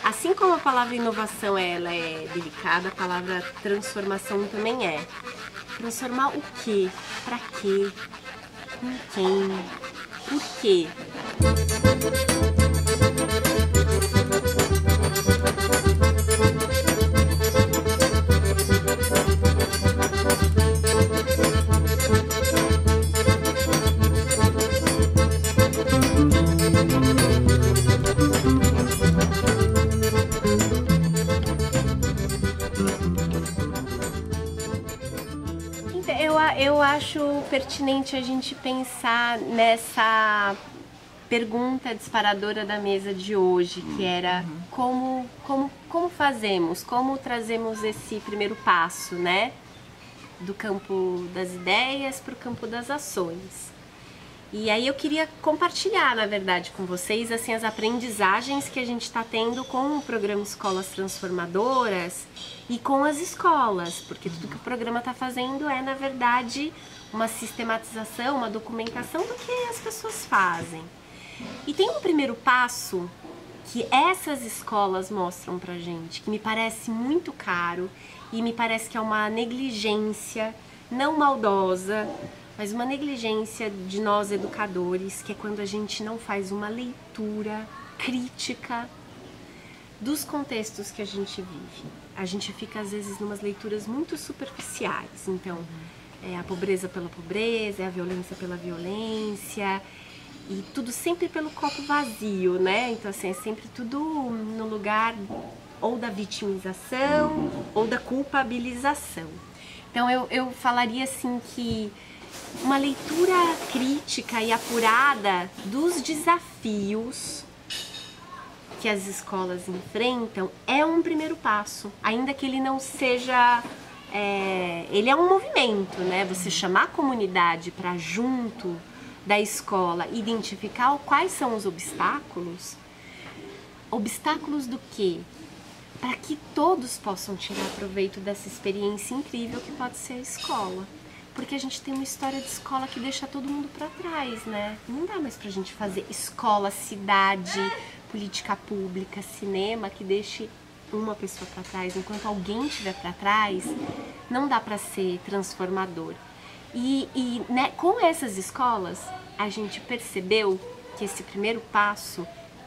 Assim como a palavra inovação ela é delicada, a palavra transformação também é. Transformar o quê? Pra quê? Com quem? Por quê? Eu acho pertinente a gente pensar nessa pergunta disparadora da mesa de hoje, que era como fazemos, como trazemos esse primeiro passo, né? Do campo das ideias para o campo das ações. E aí eu queria compartilhar, na verdade, com vocês assim, as aprendizagens que a gente está tendo com o programa Escolas Transformadoras e com as escolas, porque tudo que o programa está fazendo é, na verdade, uma sistematização, uma documentação do que as pessoas fazem. E tem um primeiro passo que essas escolas mostram pra gente, que me parece muito caro e me parece que é uma negligência, não maldosa, mas uma negligência de nós educadores, que é quando a gente não faz uma leitura crítica dos contextos que a gente vive. A gente fica às vezes numas leituras muito superficiais, então é a pobreza pela pobreza, é a violência pela violência, e tudo sempre pelo copo vazio, né? Então assim, é sempre tudo no lugar ou da vitimização ou da culpabilização. Então eu falaria assim que uma leitura crítica e apurada dos desafios que as escolas enfrentam é um primeiro passo, ainda que ele não seja... ele é um movimento, né? Você chamar a comunidade para junto da escola, identificar quais são os obstáculos. Obstáculos do quê? Para que todos possam tirar proveito dessa experiência incrível que pode ser a escola. Porque a gente tem uma história de escola que deixa todo mundo para trás, né? Não dá mais pra gente fazer escola, cidade, política pública, cinema que deixe uma pessoa para trás. Enquanto alguém estiver para trás, não dá para ser transformador. E né, com essas escolas, a gente percebeu que esse primeiro passo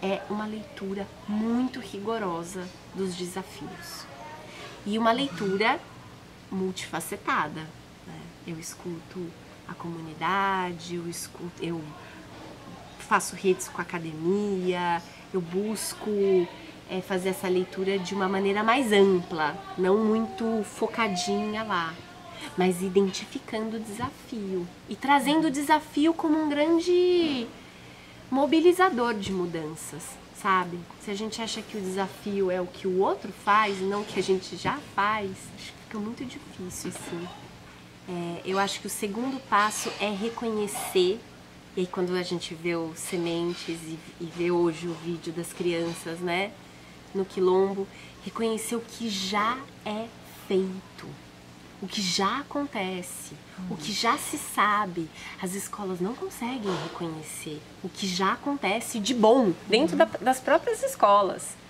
é uma leitura muito rigorosa dos desafios. E uma leitura multifacetada. Eu escuto a comunidade, eu faço redes com a academia, eu busco fazer essa leitura de uma maneira mais ampla, não muito focadinha lá, mas identificando o desafio e trazendo o desafio como um grande mobilizador de mudanças, sabe? Se a gente acha que o desafio é o que o outro faz e não o que a gente já faz, acho que fica muito difícil assim. Eu acho que o segundo passo é reconhecer, e aí quando a gente vê o Sementes e vê hoje o vídeo das crianças, né, no Quilombo, reconhecer o que já é feito, o que já acontece, o que já se sabe. As escolas não conseguem reconhecer o que já acontece de bom dentro das próprias escolas.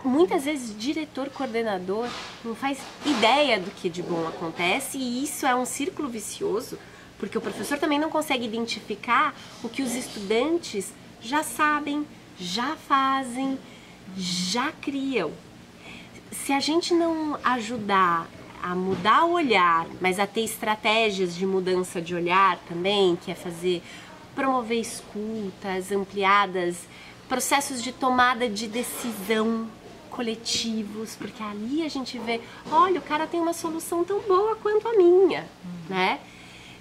Muitas vezes diretor, coordenador não faz ideia do que de bom acontece e isso é um círculo vicioso, porque o professor também não consegue identificar o que os estudantes já sabem, já fazem, já criam. Se a gente não ajudar a mudar o olhar, mas a ter estratégias de mudança de olhar também, que é promover escutas ampliadas, processos de tomada de decisão coletivos, porque ali a gente vê, olha, o cara tem uma solução tão boa quanto a minha, né?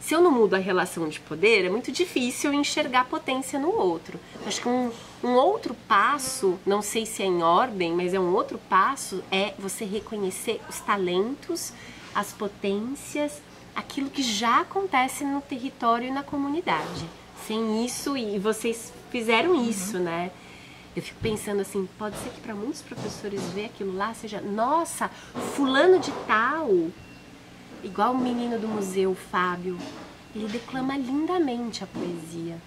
Se eu não mudo a relação de poder, é muito difícil enxergar potência no outro. Acho que um outro passo, não sei se é em ordem, mas é um outro passo, é você reconhecer os talentos, as potências, aquilo que já acontece no território e na comunidade. Sem isso, e vocês fizeram isso, né? Eu fico pensando assim, pode ser que para muitos professores ver aquilo lá seja, nossa, fulano de tal, igual o menino do museu, o Fábio, ele declama lindamente a poesia,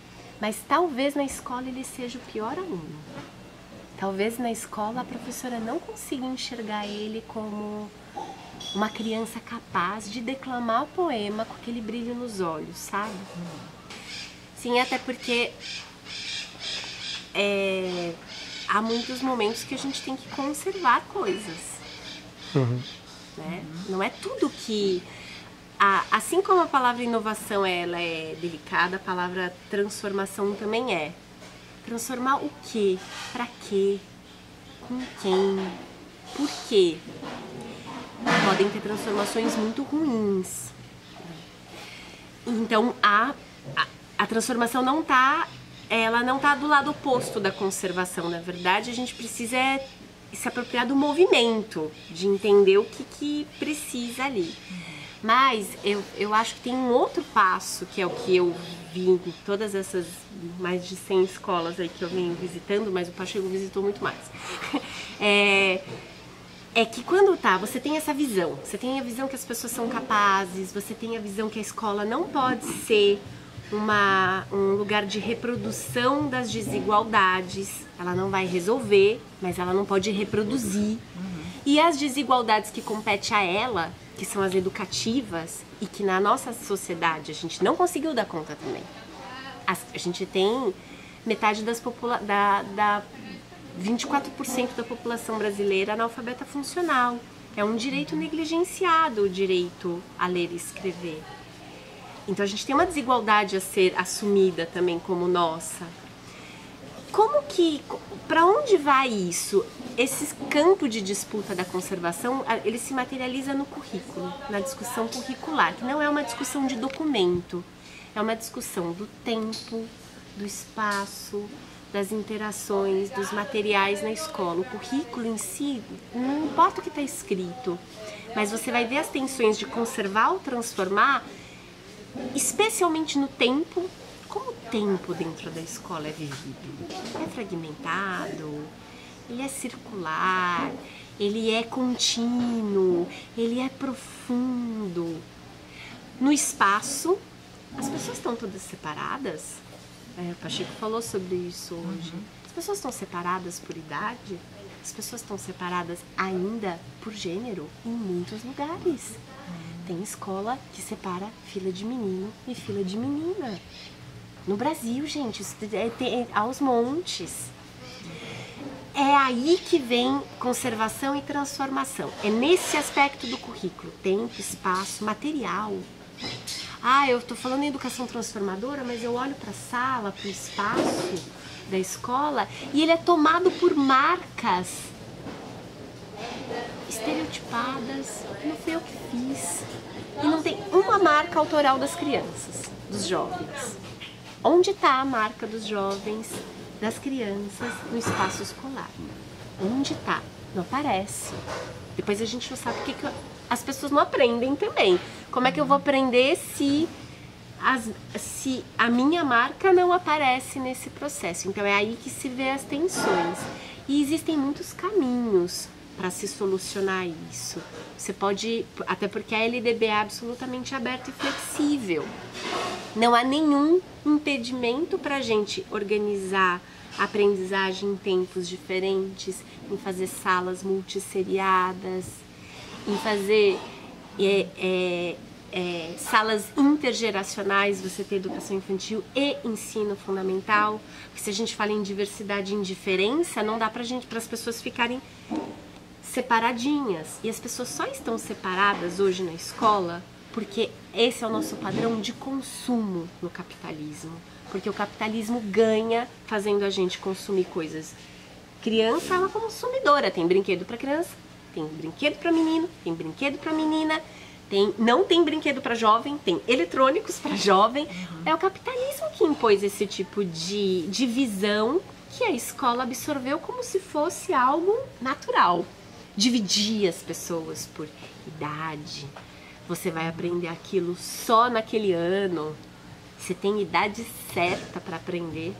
Mas talvez na escola ele seja o pior aluno. Talvez na escola a professora não consiga enxergar ele como uma criança capaz de declamar o poema com aquele brilho nos olhos, sabe? Sim, até porque há muitos momentos que a gente tem que conservar coisas. Né? Não é tudo que... Assim como a palavra inovação ela é delicada, a palavra transformação também é. Transformar o quê? Pra quê? Com quem? Por quê? Podem ter transformações muito ruins. Então a transformação não tá do lado oposto da conservação. Na verdade, a gente precisa se apropriar do movimento, de entender o que precisa ali. Mas eu acho que tem um outro passo, que é o que eu vi em todas essas mais de 100 escolas aí que eu venho visitando, mas o Pacheco visitou muito mais. É que quando você tem essa visão, você tem a visão que as pessoas são capazes, você tem a visão que a escola não pode ser um lugar de reprodução das desigualdades, ela não vai resolver, mas ela não pode reproduzir. E as desigualdades que competem a ela, que são as educativas, e que na nossa sociedade a gente não conseguiu dar conta também. A gente tem metade 24% da população brasileira analfabeta funcional. É um direito negligenciado o direito a ler e escrever. Então a gente tem uma desigualdade a ser assumida também como nossa. Para onde vai isso? Esse campo de disputa da conservação, ele se materializa no currículo, na discussão curricular, que não é uma discussão de documento, é uma discussão do tempo, do espaço, das interações, dos materiais na escola. O currículo em si, não importa o que está escrito, mas você vai ver as tensões de conservar ou transformar, especialmente no tempo. Como o tempo dentro da escola é vivido? É fragmentado, ele é circular, ele é contínuo, ele é profundo. No espaço, as pessoas estão todas separadas. O Pacheco falou sobre isso hoje. As pessoas estão separadas por idade, as pessoas estão separadas ainda por gênero em muitos lugares. Tem escola que separa fila de menino e fila de menina. No Brasil, gente, isso é aos montes. É aí que vem conservação e transformação. É nesse aspecto do currículo. Tempo, espaço, material. Eu tô falando em educação transformadora, mas eu olho para a sala, para o espaço da escola e ele é tomado por marcas estereotipadas. Não foi eu que fiz. E não tem uma marca autoral das crianças, dos jovens. Onde está a marca dos jovens, das crianças no espaço escolar? Onde está? Não aparece. Depois a gente não sabe porque que as pessoas não aprendem também. Como é que eu vou aprender se a minha marca não aparece nesse processo? Então é aí que se vê as tensões. E existem muitos caminhos para se solucionar isso. Você pode, até porque a LDB é absolutamente aberta e flexível. Não há nenhum impedimento para a gente organizar a aprendizagem em tempos diferentes, em fazer salas multisseriadas, em fazer salas intergeracionais, você ter educação infantil e ensino fundamental. Porque se a gente fala em diversidade e indiferença, não dá para as pessoas ficarem separadinhas. E as pessoas só estão separadas hoje na escola porque esse é o nosso padrão de consumo no capitalismo. Porque o capitalismo ganha fazendo a gente consumir coisas. Criança é uma consumidora, tem brinquedo para criança, tem brinquedo para menino, tem brinquedo para menina, não tem brinquedo para jovem, tem eletrônicos para jovem. É o capitalismo que impôs esse tipo de divisão que a escola absorveu como se fosse algo natural. Dividir as pessoas por idade. Você vai aprender aquilo só naquele ano. Você tem idade certa para aprender.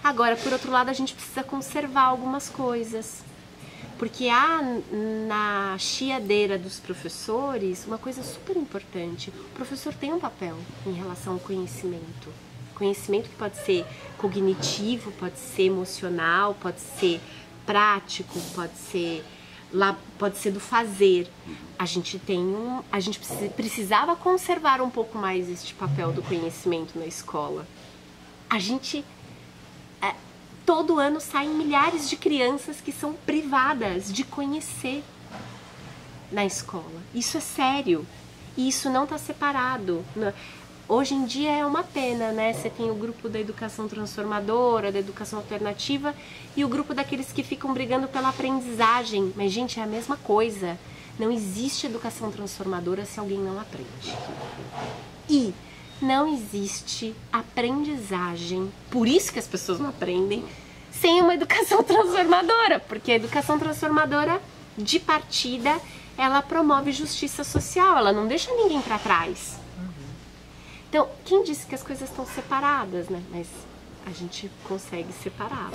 Agora, por outro lado, a gente precisa conservar algumas coisas. Porque há na chiadeira dos professores uma coisa super importante. O professor tem um papel em relação ao conhecimento. Conhecimento que pode ser cognitivo, pode ser emocional, pode ser prático, pode ser do fazer. A gente precisava conservar um pouco mais este papel do conhecimento na escola. Todo ano saem milhares de crianças que são privadas de conhecer na escola. Isso é sério. E isso não está separado. Hoje em dia é uma pena, né? Você tem o grupo da educação transformadora, da educação alternativa e o grupo daqueles que ficam brigando pela aprendizagem. Mas, gente, é a mesma coisa. Não existe educação transformadora se alguém não aprende. E não existe aprendizagem, por isso que as pessoas não aprendem, sem uma educação transformadora. Porque a educação transformadora, de partida, ela promove justiça social, ela não deixa ninguém para trás. Então, quem disse que as coisas estão separadas, né? Mas a gente consegue separá-las.